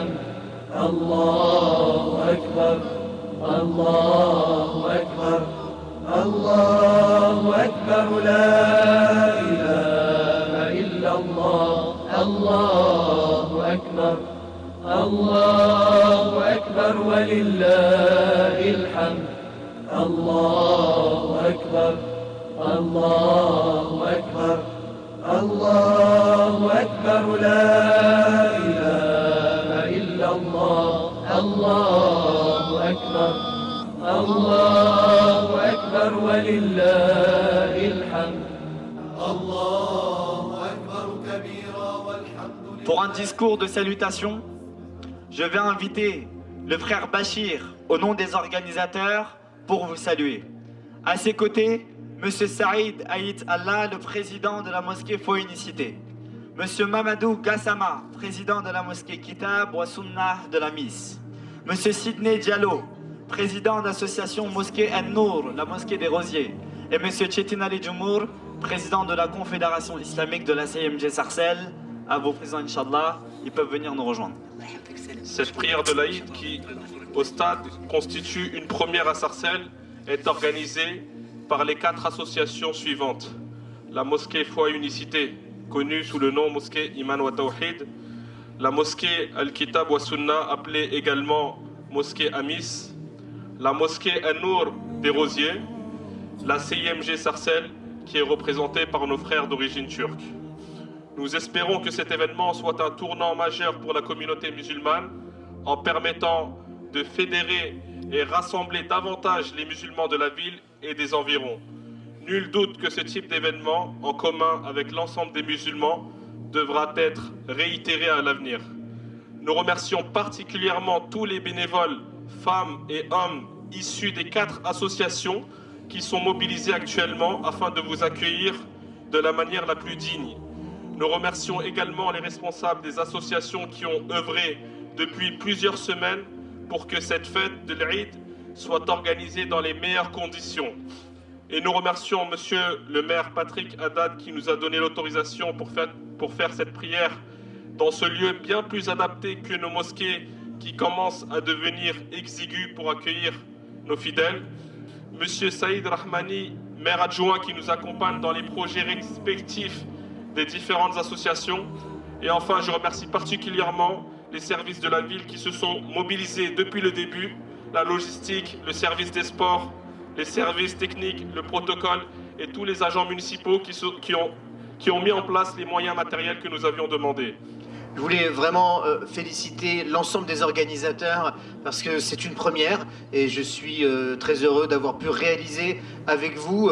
الحمد الله أكبر الله أكبر الله أكبر لا إله إلا الله الله أكبر الله أكبر ولله الحمد الله أكبر الله أكبر الله أكبر لا إله إلا الله الله أكبر الله أكبر ولله الحمد الله أكبر كبيرا والحمد لله. Pour un discours de salutation, je vais inviter le frère Bachir au nom des organisateurs pour vous saluer. À ses côtés, Monsieur Saïd Aït Allah, le président de la mosquée Foi Unicité. Monsieur Mamadou Gassama, président de la mosquée Kitab wa Sunnah de la Miss. Monsieur Sidney Diallo, président de l'association Mosquée An-Nour, la mosquée des Rosiers. Et Monsieur Chetin Ali Djoumour, président de la Confédération islamique de la CMG Sarcelles. À vos présents, Inch'Allah, ils peuvent venir nous rejoindre. Cette prière de l'Aïd qui, au stade, constitue une première à Sarcelles, est organisée par les 4 associations suivantes. La mosquée Foi Unicité, connue sous le nom mosquée Iman wa Tawhid, la mosquée Al-Kitab wa Sunnah, appelée également mosquée Amis, la mosquée An-Nour des Rosiers, la CIMG Sarcelles, qui est représentée par nos frères d'origine turque. Nous espérons que cet événement soit un tournant majeur pour la communauté musulmane en permettant de fédérer et rassembler davantage les musulmans de la ville et des environs. Nul doute que ce type d'événement, en commun avec l'ensemble des musulmans, devra être réitéré à l'avenir. Nous remercions particulièrement tous les bénévoles, femmes et hommes issus des 4 associations qui sont mobilisés actuellement afin de vous accueillir de la manière la plus digne. Nous remercions également les responsables des associations qui ont œuvré depuis plusieurs semaines pour que cette fête de l'Eid soit organisée dans les meilleures conditions. Et nous remercions Monsieur le maire Patrick Haddad qui nous a donné l'autorisation pour faire cette prière dans ce lieu bien plus adapté que nos mosquées qui commencent à devenir exiguës pour accueillir nos fidèles. Monsieur Saïd Rahmani, maire adjoint qui nous accompagne dans les projets respectifs des différentes associations. Et enfin, je remercie particulièrement les services de la ville qui se sont mobilisés depuis le début, la logistique, le service des sports, les services techniques, le protocole et tous les agents municipaux qui ont mis en place les moyens matériels que nous avions demandés. Je voulais vraiment féliciter l'ensemble des organisateurs parce que c'est une première et je suis très heureux d'avoir pu réaliser avec vous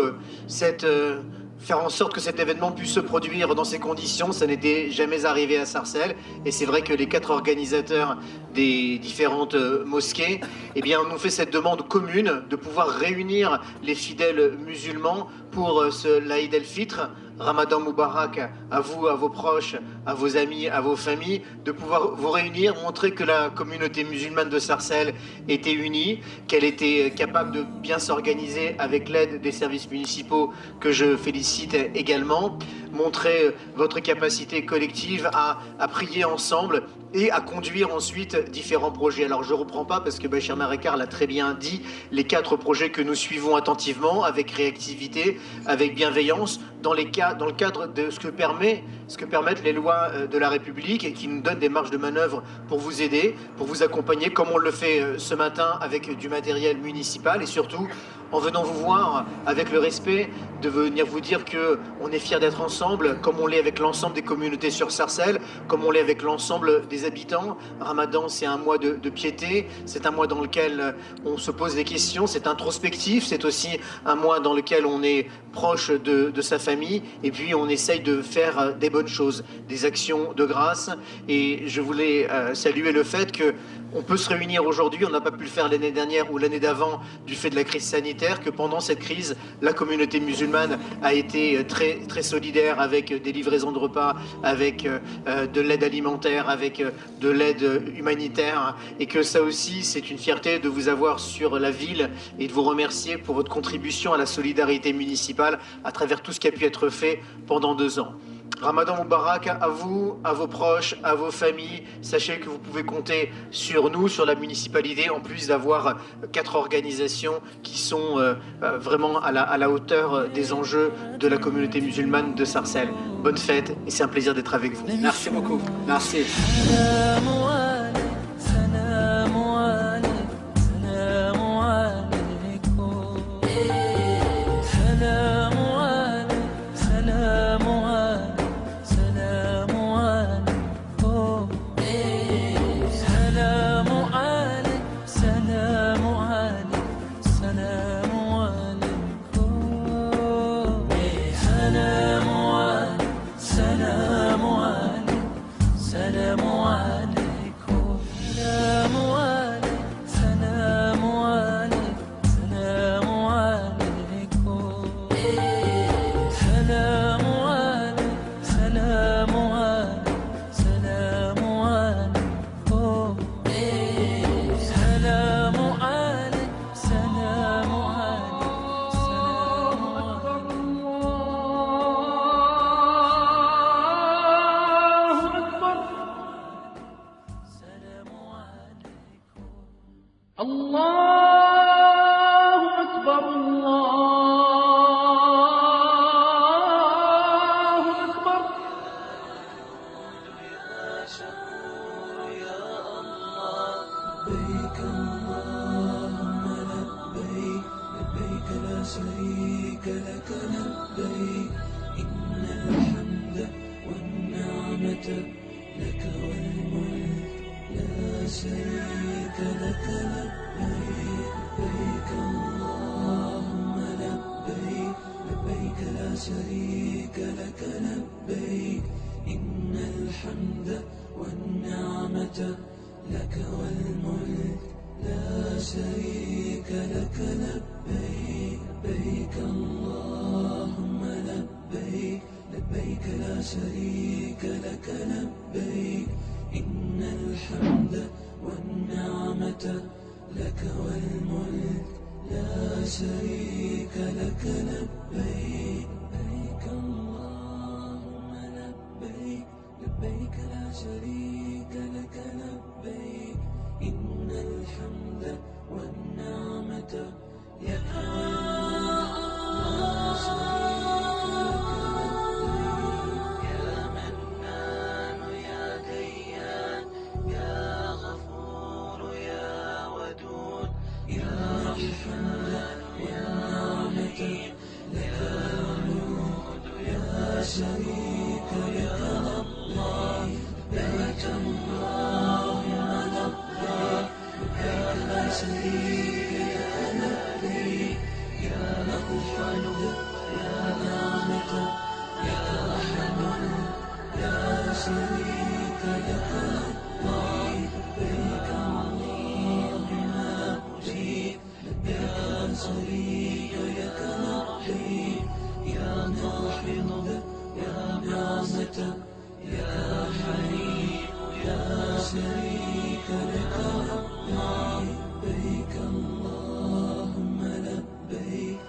faire en sorte que cet événement puisse se produire dans ces conditions. Ça n'était jamais arrivé à Sarcelles et c'est vrai que les 4 organisateurs des différentes mosquées nous fait cette demande commune de pouvoir réunir les fidèles musulmans pour ce l'Aïd el-Fitr. Ramadan Moubarak à vous, à vos proches, à vos amis, à vos familles, de pouvoir vous réunir, montrer que la communauté musulmane de Sarcelles était unie, qu'elle était capable de bien s'organiser avec l'aide des services municipaux que je félicite également, montrer votre capacité collective à prier ensemble et à conduire ensuite différents projets. Alors je ne reprends pas parce que Bachir Marekar l'a très bien dit, les 4 projets que nous suivons attentivement, avec réactivité, avec bienveillance, dans le cadre de ce que permettent les lois de la République et qui nous donnent des marges de manœuvre pour vous aider, pour vous accompagner, comme on le fait ce matin avec du matériel municipal et surtout en venant vous voir avec le respect de venir vous dire qu'on est fiers d'être ensemble, comme on l'est avec l'ensemble des communautés sur Sarcelles, comme on l'est avec l'ensemble des habitants. Ramadan, c'est un mois de piété, c'est un mois dans lequel on se pose des questions, c'est introspectif, c'est aussi un mois dans lequel on est proche de sa famille et puis on essaye de faire des bonnes choses, des actions de grâce. Et je voulais saluer le fait qu'on peut se réunir aujourd'hui, on n'a pas pu le faire l'année dernière ou l'année d'avant du fait de la crise sanitaire, que pendant cette crise, la communauté musulmane a été très, très solidaire avec des livraisons de repas, avec de l'aide alimentaire, avec de l'aide humanitaire, et que ça aussi, c'est une fierté de vous avoir sur la ville et de vous remercier pour votre contribution à la solidarité municipale à travers tout ce qui a pu être fait pendant 2 ans. Ramadan Moubarak à vous, à vos proches, à vos familles. Sachez que vous pouvez compter sur nous, sur la municipalité, en plus d'avoir 4 organisations qui sont vraiment à la hauteur des enjeux de la communauté musulmane de Sarcelles. Bonne fête et c'est un plaisir d'être avec vous. Merci beaucoup. Merci.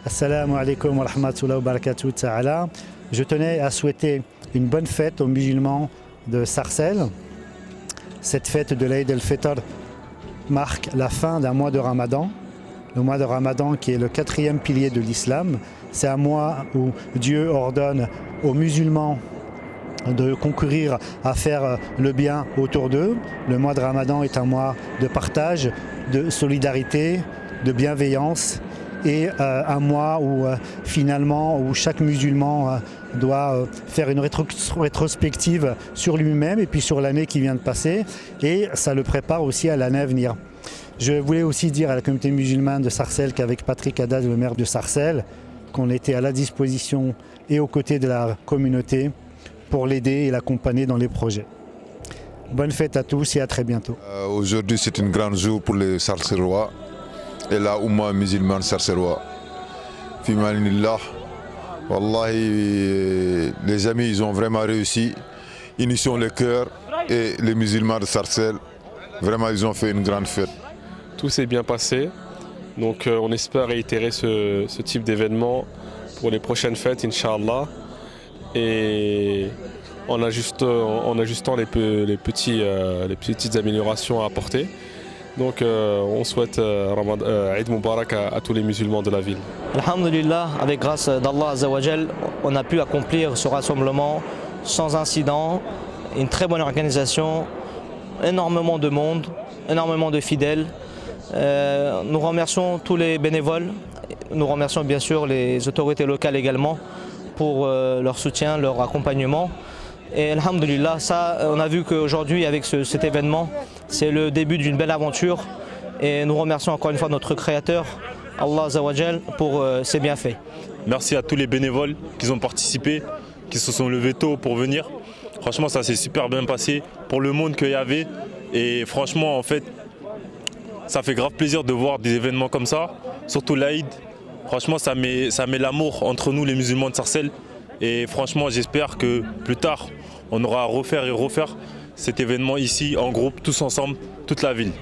Assalamu alaikum wa rahmatullahi wa barakatuh ta'ala. Je tenais à souhaiter une bonne fête aux musulmans de Sarcelles. Cette fête de l'Aïd el-Fitr marque la fin d'un mois de Ramadan. Le mois de Ramadan qui est le 4e pilier de l'islam. C'est un mois où Dieu ordonne aux musulmans de concourir à faire le bien autour d'eux. Le mois de Ramadan est un mois de partage, de solidarité, de bienveillance et un mois où finalement où chaque musulman doit faire une rétrospective sur lui-même et puis sur l'année qui vient de passer et ça le prépare aussi à l'année à venir. Je voulais aussi dire à la communauté musulmane de Sarcelles qu'avec Patrick Haddad, le maire de Sarcelles, qu'on était à la disposition et aux côtés de la communauté pour l'aider et l'accompagner dans les projets. Bonne fête à tous et à très bientôt. Aujourd'hui, c'est un grand jour pour les Sarcellois et la Oumma musulmane sarcellois. Fimanillah, Wallahi, les amis, ils ont vraiment réussi. Unissons le cœur et les musulmans de Sarcelles, vraiment, ils ont fait une grande fête. Tout s'est bien passé, donc on espère réitérer ce type d'événement pour les prochaines fêtes, Inch'Allah. Et en ajustant les petites améliorations à apporter. Donc on souhaite Eid Mubarak à tous les musulmans de la ville. Alhamdulillah, avec grâce d'Allah Azzawajal, on a pu accomplir ce rassemblement sans incident, une très bonne organisation, énormément de monde, énormément de fidèles. Nous remercions tous les bénévoles, nous remercions bien sûr les autorités locales également pour leur soutien, leur accompagnement. Et alhamdulillah, ça, on a vu qu'aujourd'hui avec cet événement, c'est le début d'une belle aventure. Et nous remercions encore une fois notre Créateur, Allah Azzawajal, pour ses bienfaits. Merci à tous les bénévoles qui ont participé, qui se sont levés tôt pour venir. Franchement, ça s'est super bien passé pour le monde qu'il y avait. Et franchement, en fait, ça fait grave plaisir de voir des événements comme ça, surtout l'Aïd. Franchement, ça met l'amour entre nous, les musulmans de Sarcelles. Et franchement, j'espère que plus tard, on aura à refaire cet événement ici, en groupe, tous ensemble, toute la ville.